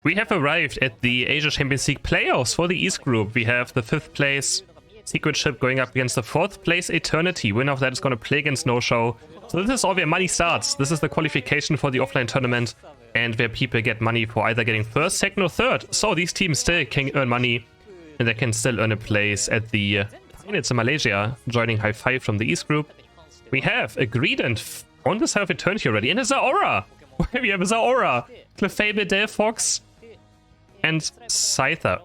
We have arrived at the Asia Champions League playoffs for the East Group. We have the 5th place Secret Ship going up against the 4th place Eternity. Winner of that is going to play against No Show. So this is all where money starts. This is the qualification for the offline tournament and where people get money for either getting 1st, 2nd or 3rd. So these teams still can earn money and they can still earn a place at the finals in Malaysia, joining High 5 from the East Group. We have Agreedent on the side of Eternity already, and a Zaora! We have a Zaora, Clefable, Delphox, and Scyther.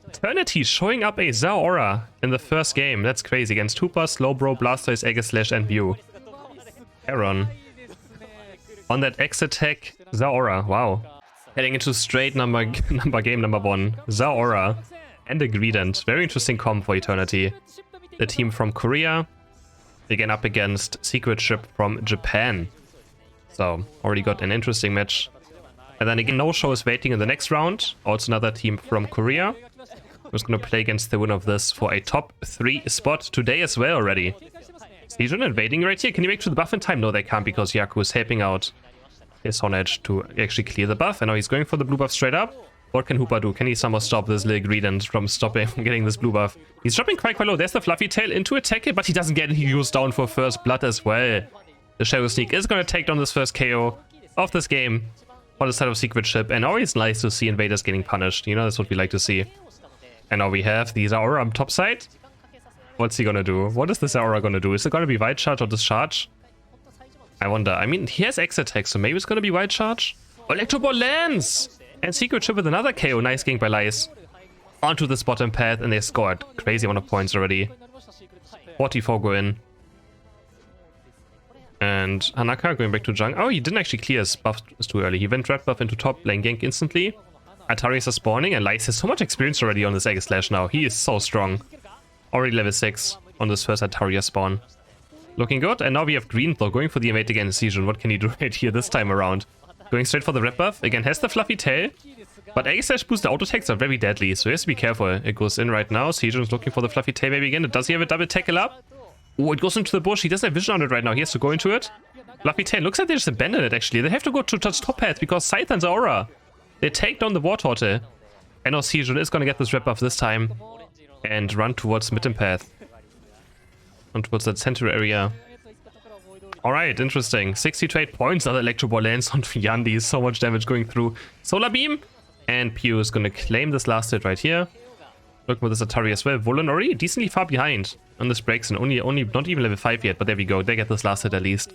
Eternity showing up a Zaora in the first game. That's crazy. Against Hooper, Slowbro, Blastoise, Aegislash, and Mew. Heron. On that X attack, Zaora. Wow. Heading into straight game number 1. Zaora and Agreedent. Very interesting comp for Eternity. The team from Korea. Again up against Secret Ship from Japan. So, already got an interesting match. And then again, No Show is waiting in the next round. Also another team from Korea. Who's going to play against the winner of this for a top 3 spot today as well already. Season invading right here. Can you make to the buff in time? No, they can't because Yaku is helping out his Honedge to actually clear the buff. And now he's going for the blue buff straight up. What can Hooper do? Can he somehow stop this little Greedent from getting this blue buff? He's dropping quite low. There's the Fluffy Tail into attack it, but he doesn't get it. He goes down for first blood as well. The Shadow Sneak is going to take down this first KO of this game on the side of Secret Ship. And always nice to see invaders getting punished. You know, that's what we like to see. And now we have the Zaora on top side. What's he gonna do? What is the Zaora gonna do? Is it gonna be Wild Charge or Discharge? I wonder. I mean, he has X attack, so maybe it's gonna be Wild Charge? Electro Ball lands! And Secret Ship with another KO. Nice game by Lice. Onto this bottom path, and they scored crazy amount of points already. 44 go in. And Hanaka going back to jungle. Oh, he didn't actually clear his buff too early. He went red buff into top lane gank instantly. Ataris are spawning, and Lice has so much experience already on this Aegislash now. He is so strong. Already level 6 on this first Ataria spawn. Looking good, and now we have Green though, going for the invade again in Season. What can he do right here this time around? Going straight for the red buff. Again, has the Fluffy Tail. But Aegislash boost, the auto attacks are very deadly, so he has to be careful. It goes in right now. Season is looking for the Fluffy Tail maybe again. Does he have a double tackle up? Oh, it goes into the bush. He doesn't have vision on it right now. He has to go into it. Fluffy Tail. Looks like they just abandoned it actually. They have to go to touch top path because Scythe and Zaora. They take down the War Turtle. And now Season is going to get this red buff this time. And run towards mid path. And towards that center area. Alright, interesting. 68 points. Another Electro Ball lands on Yandi. So much damage going through. Solar Beam. And Pew is going to claim this last hit right here. Look with this Atari as well. Volan already decently far behind on this breaks. And only not even level 5 yet. But there we go. They get this last hit at least.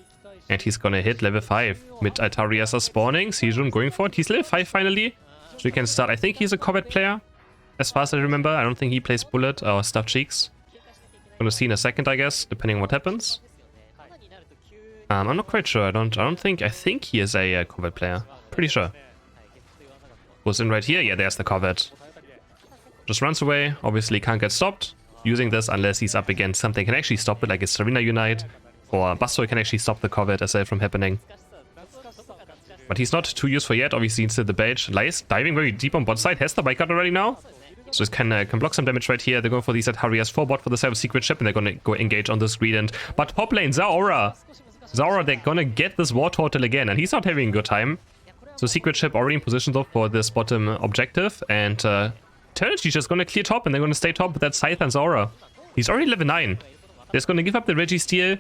And he's going to hit level 5. Mid Atarias are spawning. Season going for it. He's level 5 finally. So we can start. I think he's a combat player. As far as I remember. I don't think he plays Bullet or Stuffed Cheeks. Gonna see in a second, I guess, depending on what happens. I'm not quite sure. I think he is a combat player. Pretty sure. Goes in right here. Yeah, there's the combat. Just runs away. Obviously can't get stopped using this unless he's up against something can actually stop it, like a Serena Unite. Or Bustoy can actually stop the combat as well from happening. But he's not too useful yet. Obviously, instead the Belch. Lice diving very deep on bot side. Has the bike out already now. So it can block some damage right here. They're going for these Atarias 4 bot for the side of Secret Ship. And they're going to go engage on this Greedent. But top lane, Zaora. Zaora, they're going to get this War Turtle again. And he's not having a good time. So Secret Ship already in position though for this bottom objective. And Eternity just going to clear top. And they're going to stay top with that Scythe and Zaora. He's already level 9. They're just going to give up the Registeel.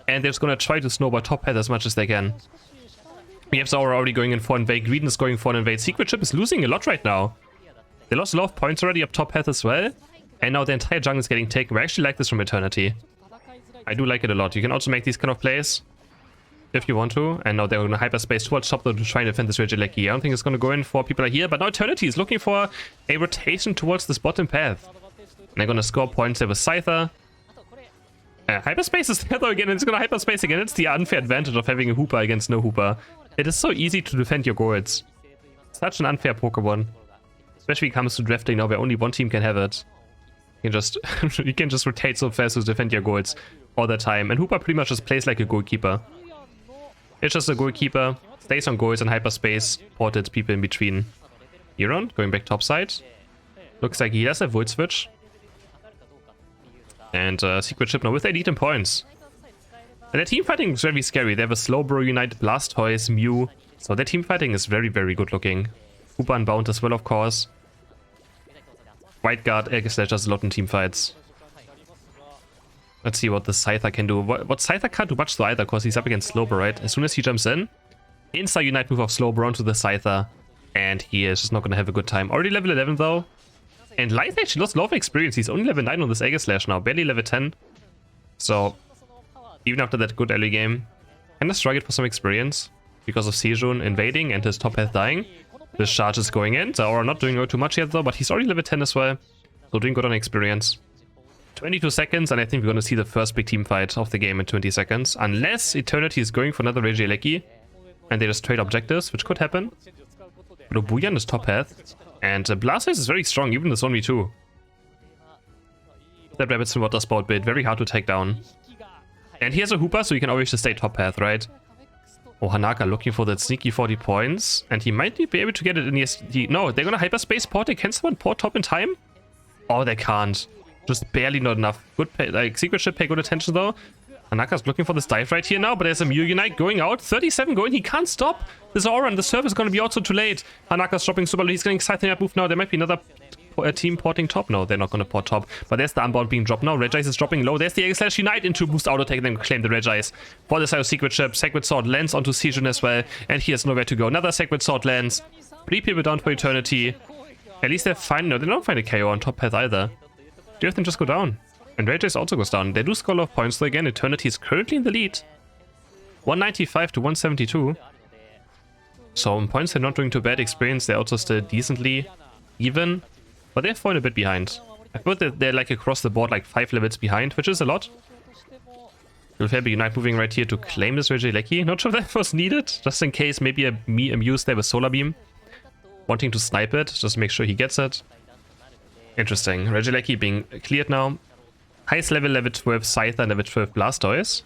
And they're just going to try to snowball top head as much as they can. We have Zaora already going in for invade. Greedent is going for an invade. Secret Ship is losing a lot right now. They lost a lot of points already up top path as well. And now the entire jungle is getting taken. We actually like this from Eternity. I do like it a lot. You can also make these kind of plays if you want to. And now they're going to hyperspace towards top to try and defend this Regieleki. I don't think it's going to go in for people are here. But now Eternity is looking for a rotation towards this bottom path. And they're going to score points there with Scyther. Hyperspace is there though again. It's going to hyperspace again. It's the unfair advantage of having a Hooper against no Hooper. It is so easy to defend your goals. Such an unfair Pokemon. Especially when it comes to drafting now where only one team can have it. You can just rotate so fast to defend your goals all the time. And Hooper pretty much just plays like a goalkeeper. It's just a goalkeeper, stays on goals in hyperspace, ported people in between. Euron going back topside. Looks like he has a Volt Switch. And Secret Ship now with 8 points. And their team fighting is very scary. They have a Slowbro Unite, Blastoise, Mew. So their team fighting is very, very good looking. Hooper unbound as well, of course. White guard, Aegis Slash does a lot in team fights. Let's see what the Scyther can do. What Scyther can't do much though either, because he's up against Slowbro, right? As soon as he jumps in, insta-unite move of Slowbro onto the Scyther, and he is just not going to have a good time. Already level 11 though. And Lyth actually lost a lot of experience. He's only level 9 on this Aegis Slash now, barely level 10. So, even after that good early game, kind of struggled for some experience because of Sejun invading and his top path dying. This charge is going in. Zaora not doing too much yet though, but he's already level 10 as well. So doing good on experience. 22 seconds, and I think we're going to see the first big team fight of the game in 20 seconds. Unless Eternity is going for another Regieleki, and they just trade objectives, which could happen. But Obuyan is top path, and Blastoise is very strong, even this 1v2. That Rabbit's Water Spout bit, very hard to take down. And he has a Hooper, so he can always just stay top path, right? Oh, Hanaka looking for that sneaky 40 points, and he might be able to get it in the... No, they're gonna hyperspace port. They can someone port top in time? Oh, they can't. Just barely not enough. Good pay, like, Secret Ship pay good attention though. Hanaka's looking for this dive right here now, but there's a Mew Unite going out. 37 going, he can't stop. This aura and the surf is gonna be also too late. Hanaka's dropping super low, he's getting Scyther move now. There might be another team porting top. No, they're not gonna port top. But there's the Unbound being dropped now. Regice is dropping low. There's the Aegis Slash Unite into boost auto take and then claim the Regice. For the side of Secret Ship, Sacred Sword lands onto Sejun as well. And he has nowhere to go. Another Sacred Sword lands. 3 people down for Eternity. At least they're fine. No, they don't find a KO on top path either. 2 of them just go down. And Regice also goes down. They do score a lot of points though again. Eternity is currently in the lead. 195 to 172. So in points they're not doing too bad. Experience they're also still decently even. But they're falling a bit behind. I thought that they're like across the board like 5 levels behind, which is a lot. Will Unite moving right here to claim this Regieleki. Not sure if that was needed. Just in case maybe a Muse there with Solar Beam. Wanting to snipe it. Just make sure he gets it. Interesting. Regieleki being cleared now. Highest level 12 Scyther and level 12 Blastoise.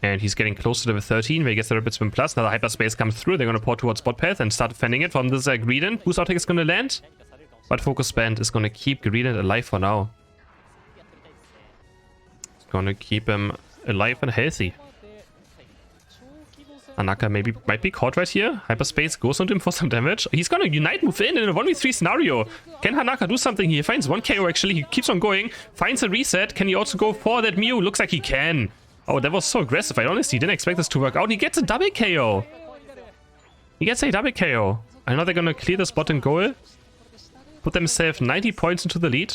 And he's getting close to level 13 where he gets the Rapid Swim Plus. Another Hyperspace comes through. They're going to port towards Spot Path and start defending it from this Greedent. Boost Outtake is going to land. But Focus Band is going to keep Greedent alive for now. It's going to keep him alive and healthy. Hanaka might be caught right here. Hyperspace goes onto him for some damage. He's gonna Unite move in a 1v3 scenario. Can Hanaka do something here? Finds 1 KO actually. He keeps on going. Finds a reset. Can he also go for that Mew? Looks like he can. Oh, that was so aggressive. I honestly didn't expect this to work out. He gets a double KO. He gets a double KO. I know they're gonna clear the spot and goal. Put themselves 90 points into the lead.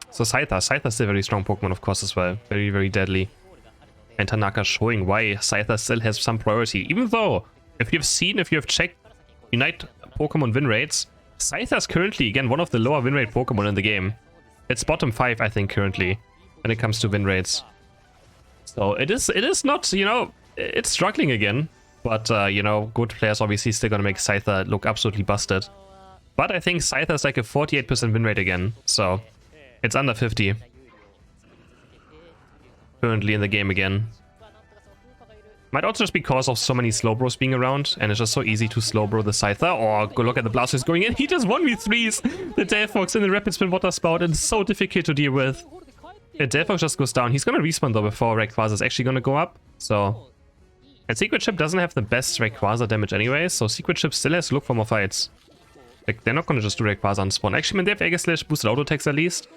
So Scyther's still a very strong Pokemon, of course, as well. Very, very deadly. And Tanaka showing why Scyther still has some priority. Even though, if you have checked Unite Pokemon win rates, Scyther is currently, again, one of the lower win rate Pokemon in the game. It's bottom 5, I think, currently, when it comes to win rates. So it is not, you know, it's struggling again. But, you know, good players obviously still gonna make Scyther look absolutely busted. But I think Scyther is like a 48% win rate again. So, it's under 50. Currently in the game again. Might also just because of so many Slowbros being around, and it's just so easy to Slowbro the Scyther. Or go look at the Blastoise going in. He just 1v3s the Delphox in the Rapid Spin Water Spout, and it's so difficult to deal with. Yeah, Delphox just goes down. He's gonna respawn though before Rayquaza is actually gonna go up. So, and Secret Ship doesn't have the best Rayquaza damage anyway, so Secret Ship still has to look for more fights. Like, they're not gonna just do Rayquaza on spawn. Actually, when they have Aegis Slash boosted auto attacks at least.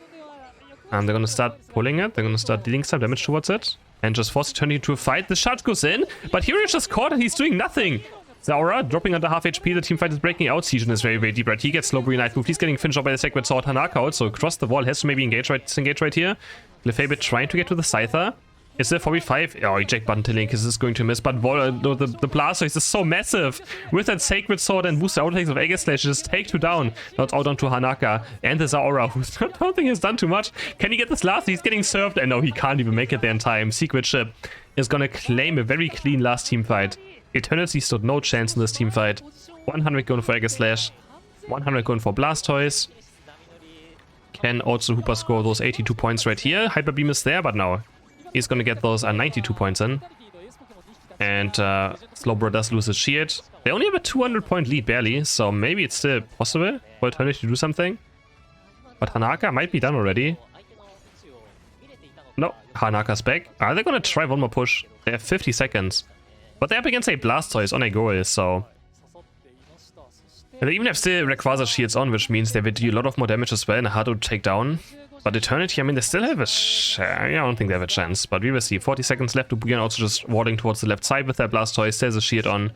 They're gonna start pulling it, they're gonna start dealing some damage towards it. And just force Eternity into a fight. The shot goes in, but Hero is just caught and he's doing nothing. Zaora dropping under half HP, the team fight is breaking out. Sejun is very, very deep right. He gets Slowbro Unite move, he's getting finished off by the Sacred Sword. Hanaka also across the wall, has to maybe engage right here. Clefairy trying to get to the Scyther. Is there 4v5? Oh, eject button to Link, is this going to miss? But the Blastoise is so massive. With that Sacred Sword and boost outtakes of Aegis Slash, just take 2 down. Now it's out onto Hanaka and the Zaora, who I don't think has done too much. Can he get this last? He's getting served, and no, he can't even make it there in time. Secret Ship is gonna claim a very clean last team fight. Eternity stood no chance in this team fight. 100 going for Aegis Slash, 100 going for Blastoise. Can also Hooper score those 82 points right here. Hyper Beam is there, but no. He's gonna get those 92 points in. And Slowbro does lose his shield. They only have a 200 point lead barely, so maybe it's still possible for Eternity to do something. But Hanaka might be done already. No, Hanaka's back. Are they gonna try one more push? They have 50 seconds. But they're up against a Blastoise on a goal, so And they even have still Rayquaza shields on, which means they will do a lot of more damage as well and hard to take down. But Eternity, I mean, they still have I don't think they have a chance, but we will see. 40 seconds left. Ubuyan also just warding towards the left side with their Blastoise. There's a shield on,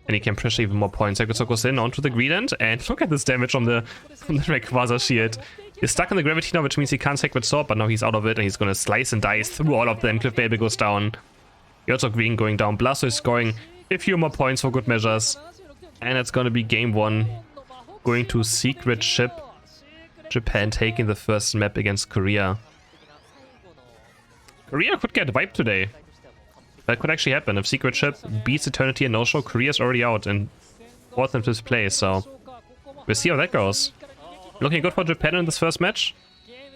and he can pressure even more points. Ekotoko goes in onto the green end, and look at this damage from the Rayquaza shield. He's stuck in the gravity now, which means he can't Sacred Sword, but now he's out of it, and he's gonna slice and dice through all of them. Cliff goes down. Yotzok Green going down. Blastoise scoring a few more points for good measures. And it's gonna be game 1. Going to Secret Ship. Japan taking the first map against Korea. Korea could get wiped today. That could actually happen. If Secret Ship beats Eternity and no-show, Korea's already out in 4th and 5th place, so we'll see how that goes. Looking good for Japan in this first match.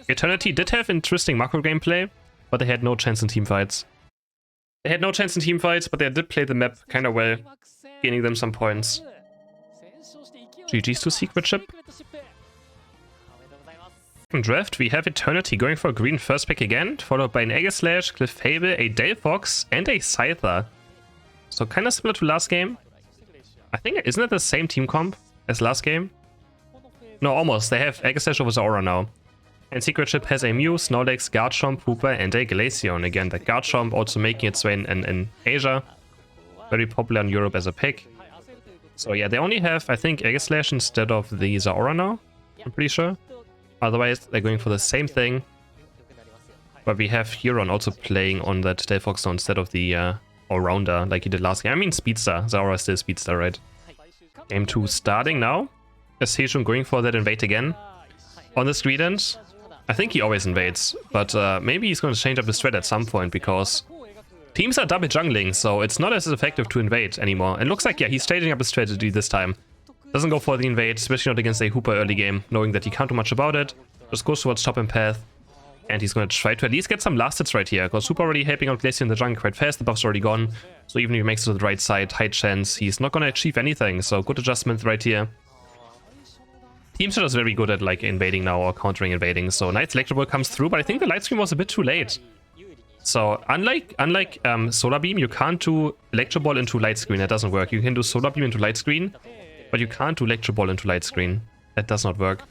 Eternity did have interesting macro gameplay, but they had no chance in teamfights. But they did play the map kind of well, gaining them some points. GG's to Secret Ship. Draft, we have Eternity going for a green first pick again, followed by an Aegislash, Clefable, a Delphox, and a Scyther. So kind of similar to last game. I think, isn't it the same team comp as last game? No, almost. They have Aegislash over Zora now. And Secret Ship has a Mew, Snorlax, Garchomp, Hooper, and a Glaceon. Again, that Garchomp also making its way in Asia. Very popular in Europe as a pick. So yeah, they only have, I think, Aegislash instead of the Zora now. I'm pretty sure. Otherwise, they're going for the same thing. But we have Huron also playing on that Delphox now instead of the All-Rounder like he did last game. I mean Speedster. Zora is still Speedster, right? Game 2 starting now. Sejun going for that invade again. On this Greedent, I think he always invades. But maybe he's going to change up his strat at some point because teams are double jungling, so it's not as effective to invade anymore. And looks like, yeah, he's changing up his strategy this time. Doesn't go for the invade, especially not against a Hooper early game, knowing that he can't do much about it. Just goes towards top and path. And he's going to try to at least get some last hits right here, because Hooper already helping out Glaceon in the jungle quite fast, the buff's already gone. So even if he makes it to the right side, high chance, he's not going to achieve anything. So good adjustment right here. Teams are just very good at like invading now or countering invading. So Knight's Electro Ball comes through, but I think the light screen was a bit too late. So unlike Solar Beam, you can't do Electro Ball into light screen. That doesn't work. You can do Solar Beam into light screen, but you can't do Electro Ball into light screen. That does not work.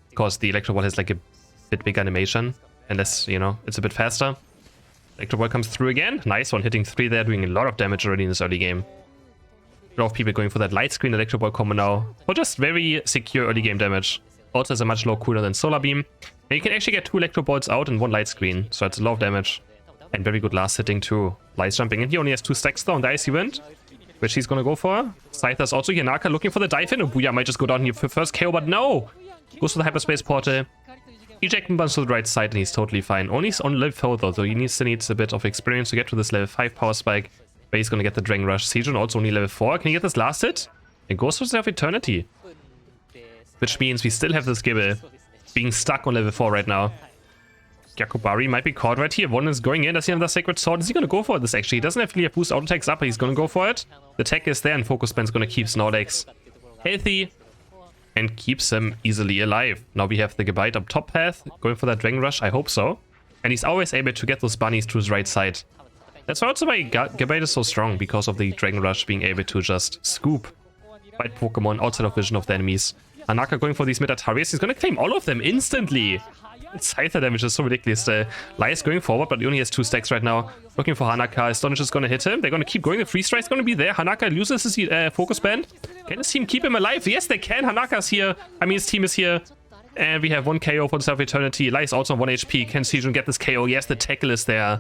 Because the Electro Ball has like a bit big animation. Unless, you know, it's a bit faster. Electro Ball comes through again. Nice one, hitting 3 there, doing a lot of damage already in this early game. A lot of people going for that light screen Electro Ball combo now. For just very secure early game damage. Also has a much lower cooldown than Solar Beam. And you can actually get 2 Electro Balls out and 1 light screen. So it's a lot of damage. And very good last hitting too. Light jumping. And he only has 2 stacks though on the Icy Wind, which he's gonna go for. Scyther's also here. Naka looking for the dive in. Booyah might just go down here for first KO, but no! Goes to the Hyperspace Portal. Eject buns to the right side and he's totally fine. Only he's on level 4 though, so he still needs a bit of experience to get to this level 5 power spike. But he's gonna get the Dragon Rush. Sejun also only level 4. Can he get this last hit? And goes for the Eternity. Which means we still have this Gibble being stuck on level 4 right now. Gyakubari might be caught right here. One is going in. Does he have the Sacred Sword? Is he gonna go for this actually? He doesn't have clear boost auto attacks up, but he's gonna go for it. The tech is there and Focus Band's gonna keep Snorlax healthy and keeps him easily alive. Now we have the Gabite up top path, going for that Dragon Rush, I hope so. And he's always able to get those bunnies to his right side. That's also why Gabite is so strong, because of the Dragon Rush being able to just scoop white Pokemon outside of vision of the enemies. Hanaka going for these mid-Ataris, he's gonna claim all of them instantly. Scyther damage is so ridiculous. Lai's going forward, but he only has 2 stacks right now. Looking for Hanaka. Astonish is going to hit him. They're going to keep going. The Freeze Strike's going to be there. Hanaka loses his Focus Band. Can his team keep him alive? Yes, they can. Hanaka's here. I mean, his team is here. And we have 1 KO for the Self Eternity. Lai is also on 1 HP. Can Sejun get this KO? Yes, the tackle is there.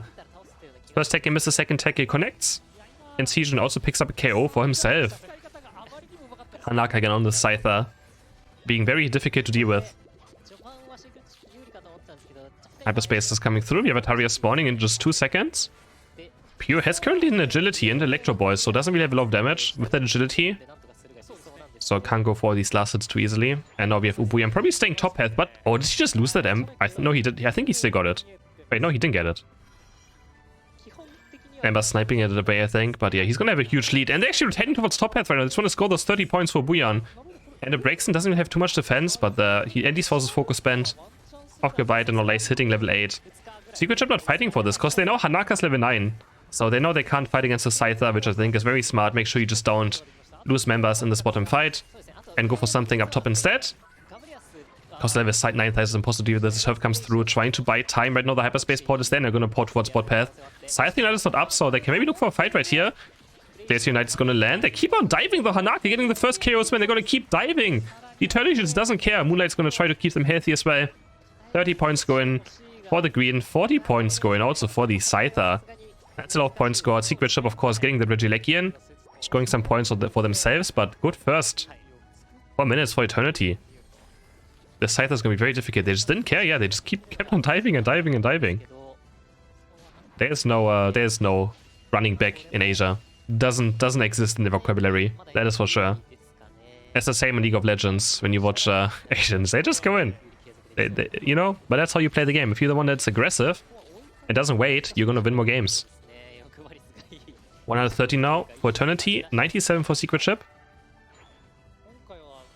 First tackle misses, second tackle connects. And Sejun also picks up a KO for himself. Hanaka again on the Scyther. Being very difficult to deal with. Hyperspace is coming through. We have Ataria spawning in just 2 seconds. Pure has currently an agility and Electro Ball, so doesn't really have a lot of damage with that agility. So can't go for these last hits too easily. And now we have Ubuy. I'm probably staying top path, but oh, did he just lose that Emp? No, he did. I think he still got it. Wait, no, he didn't get it. Ember sniping it away, I think. But yeah, he's gonna have a huge lead. And they're actually heading towards top path right now. They just want to score those 30 points for Buyan. And the Braixen doesn't even have too much defense, but he and these forces Focus Band. Off Gabite and Olace hitting level 8. Secret Ship not fighting for this, because they know Hanaka's level 9. So they know they can't fight against the Scyther, which I think is very smart. Make sure you just don't lose members in this bottom fight and go for something up top instead. Because level side 9,000 is impossible to do this. The Surf comes through, trying to buy time. Right now the hyperspace port is there, and they're going to port towards bot path. Scythe Unite is not up, so they can maybe look for a fight right here. Glacier Unite is going to land. They keep on diving though. Hanaka getting the first KOs, man. They're going to keep diving. Eternity just doesn't care. Moonlight's going to try to keep them healthy as well. 30 points going for the green. 40 points going also for the Scyther. That's a lot of points scored. Secret Ship, of course, getting the Regilekian. Scoring some points for themselves, but good first. 4 minutes for Eternity. The Scyther is going to be very difficult. They just didn't care. Yeah, they just kept on diving and diving and diving. There's no running back in Asia. Doesn't exist in the vocabulary. That is for sure. It's the same in League of Legends when you watch Asians. They just go in. You know? But that's how you play the game. If you're the one that's aggressive and doesn't wait, you're going to win more games. 130 now for Eternity. 97 for Secret Ship.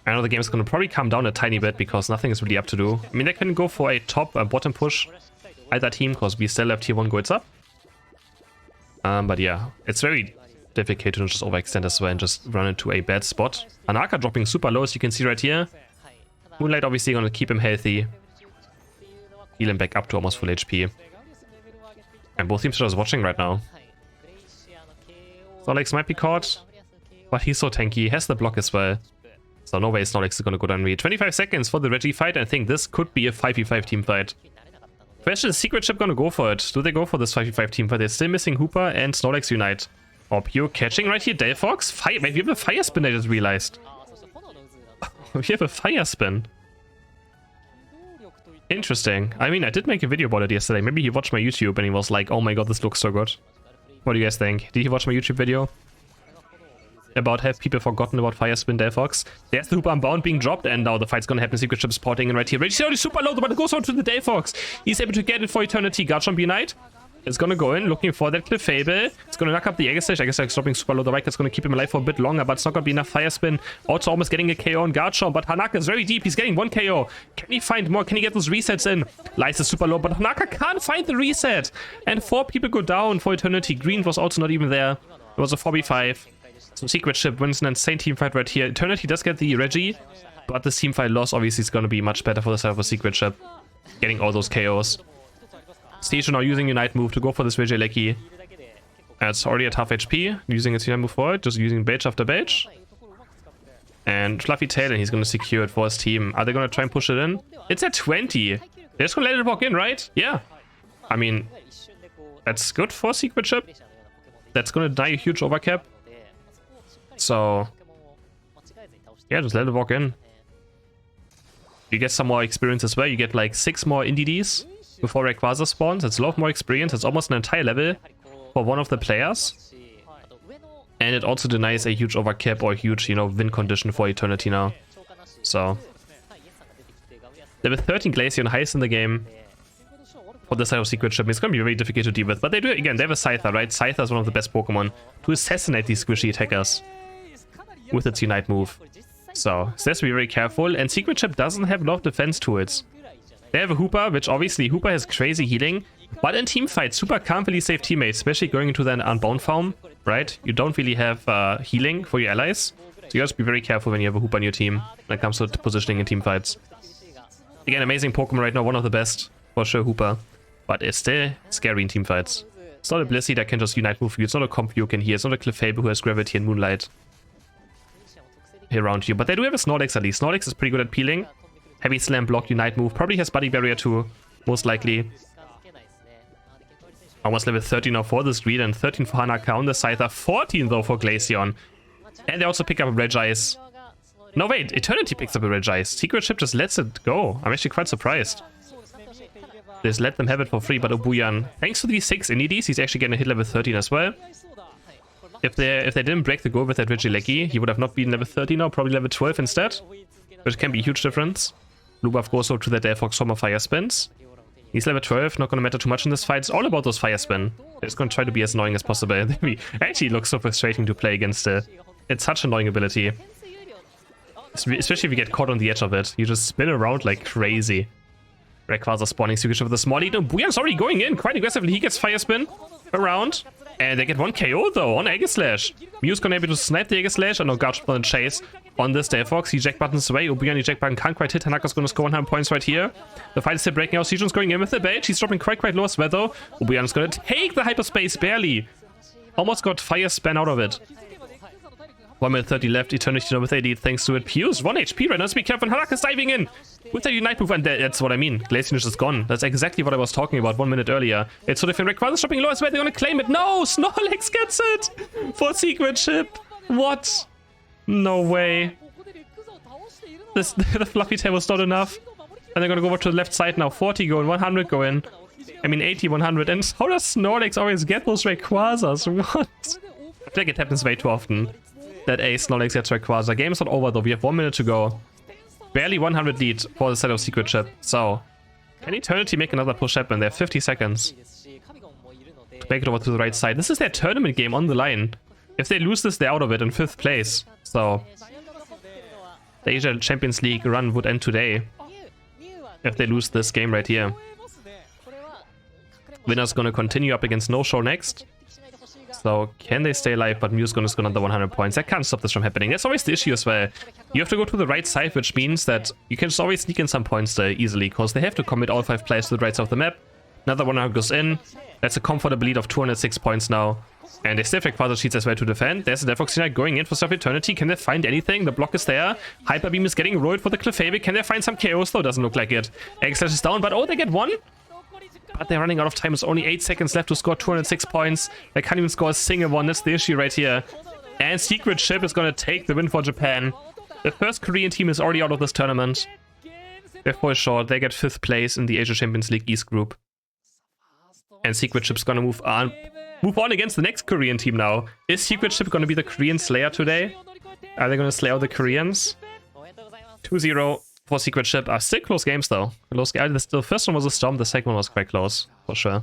I know the game is going to probably calm down a tiny bit because nothing is really up to do. I mean, they can go for a top bottom push either team because we still have tier 1 goals up. But yeah, it's very difficult to just overextend as well and just run into a bad spot. Hanaka dropping super low, as you can see right here. Moonlight obviously going to keep him healthy. Heal him back up to almost full HP. And both teams are just watching right now. Snorlax might be caught, but he's so tanky. He has the block as well. So no way Snorlax is going to go down me. 25 seconds for the Reggie fight. I think this could be a 5v5 team fight. Question is Secret Ship going to go for it? Do they go for this 5v5 team fight? They're still missing Hooper and Snorlax Unite. Oh, pure catching right here. Delphox? Fire. Wait, we have a fire spin, I just realized. We have a fire spin. Interesting. I mean, I did make a video about it yesterday. Maybe he watched my YouTube and he was like, oh my god, this looks so good. What do you guys think? Did he watch my YouTube video? About have people forgotten about Fire Spin Delphox? There's the Hooper Unbound being dropped, and now the fight's gonna happen. Secret Ship sporting in right here. Reggie already super low, but it goes on to the Delphox. He's able to get it for Eternity. Garchomp Unite. It's gonna go in, looking for that Clefable. It's gonna knock up the Aegislash. Aegislash dropping super low. The right is gonna keep him alive for a bit longer, but it's not gonna be enough Fire Spin. Also almost getting a KO on Garchomp, but Hanaka is very deep. He's getting 1 KO. Can he find more? Can he get those resets in? Lice is super low, but Hanaka can't find the reset. And 4 people go down for Eternity. Green was also not even there. It was a 4v5. So Secret Ship wins an insane team fight right here. Eternity does get the Reggie, but this team fight loss obviously is going to be much better for the side of a Secret Ship. Getting all those KOs. Stage now using Unite move to go for this Regieleki. It's already at half HP. Using its Unite move for it. Just using Beige after Beige. And Fluffy Tail, and he's going to secure it for his team. Are they going to try and push it in? It's at 20. They're just going to let it walk in, right? Yeah. I mean, that's good for Secret Ship. That's going to die a huge overcap. So, yeah, just let it walk in. You get some more experience as well. You get like 6 more NDDs before Rayquaza spawns. That's a lot more experience. It's almost an entire level for one of the players. And it also denies a huge overcap or a huge, you know, win condition for Eternity now. So, level 13 Glaceon, highest in the game. For the side of Secret Ship, it's going to be very difficult to deal with. But they do it again. They have a Scyther, right? Scyther is one of the best Pokemon to assassinate these squishy attackers with its Unite move. So it has to be very careful. And Secret Ship doesn't have a lot of defense to it. They have a Hooper, which obviously Hooper has crazy healing. But in team fights, Super can't really save teammates, especially going into that Unbound form, right? You don't really have healing for your allies. So you have to be very careful when you have a Hooper on your team when it comes to positioning in team fights. Again, amazing Pokemon right now, one of the best, for sure, Hooper. But it's still scary in team fights. It's not a Blissey that can just Unite move you. It's not a Comp you can heal. It's not a Clefable who has Gravity and Moonlight around you. But they do have a Snorlax at least. Snorlax is pretty good at peeling. Heavy Slam, block, Unite move. Probably has Buddy Barrier too, most likely. Almost level 13 now for this Green and 13 for Hanaka on the Scyther. 14 though for Glaceon. And they also pick up a Regice. No wait, Eternity picks up a Regice. Secret Ship just lets it go. I'm actually quite surprised. Just let them have it for free, but Obuyan, thanks to these 6 NEDs, he's actually getting a hit level 13 as well. If they didn't break the goal with that Regieleki, he would have not been level 13 now, probably level 12 instead. Which can be a huge difference. Blue buff goes over to the Delphox Summer Fire Spins. He's level 12, not going to matter too much in this fight. It's all about those Fire Spin. They're just going to try to be as annoying as possible. It actually looks so frustrating to play against it. It's such an annoying ability. Especially if you get caught on the edge of it. You just spin around like crazy. Rayquaza spawning Secret Ship with a small lead. And Buyan's already going in quite aggressively. He gets Fire Spin around. And they get one KO though on Aegislash. Mew's gonna be able to snipe the Aegislash. And no Gouge on the chase on this Delphox. He jack buttons away. Ubion, the jack button can't quite hit. Tanaka's gonna score 100 points right here. The fight is still breaking out. Sejun's going in with the bait. She's dropping quite low as well though. Ubion's gonna take the hyperspace barely. Almost got fire span out of it. 1 minute 30 left. Eternity with AD thanks to it. Pius 1 HP right now. So be careful. Tanaka's diving in with the Unite move. And that's what I mean. Glacius is gone. That's exactly what I was talking about 1 minute earlier. It's so different. Rayquaza's dropping low as well. They're gonna claim it. No! Snorlax gets it for secret chip. What? No way. The fluffy tail was not enough. And they're gonna go over to the left side now. 40 go in, 100 go in. I mean 80, 100. And how does Snorlax always get those Rayquazas? What? I think it happens way too often that a Snorlax gets Rayquaza. Game is not over though. We have 1 minute to go. Barely 100 lead for the set of secret chip. So can Eternity make another push happen? They have 50 seconds to make it over to the right side. This is their tournament game on the line. If they lose this, they're out of it in 5th place. So the Asia Champions League run would end today if they lose this game right here. Winner's gonna continue up against No Show next. So can they stay alive? But Mew's gonna score another 100 points. That can't stop this from happening. That's always the issue as well. You have to go to the right side, which means that you can just always sneak in some points there easily, because they have to commit all 5 players to the right side of the map. Another 100 goes in. That's a comfortable lead of 206 points now. And they still have Rayquaza sheets as well to defend. There's a Delphox Unite going in for Stuff Eternity. Can they find anything? The block is there. Hyper Beam is getting rolled for the Clefairy. Can they find some KOs though? Doesn't look like it. Aegislash is down, but oh, they get one. But they're running out of time. It's only 8 seconds left to score 206 points. They can't even score a single one. That's the issue right here. And Secret Chip is going to take the win for Japan. The first Korean team is already out of this tournament. They're for sure. They get 5th place in the Asia Champions League East group. And Secret Chip's going to move on against the next Korean team now. Is Secret Chip going to be the Korean Slayer today? Are they going to slay out the Koreans? 2-0 for Secret Chip. Still close games though. The first one was a Storm, the second one was quite close, for sure.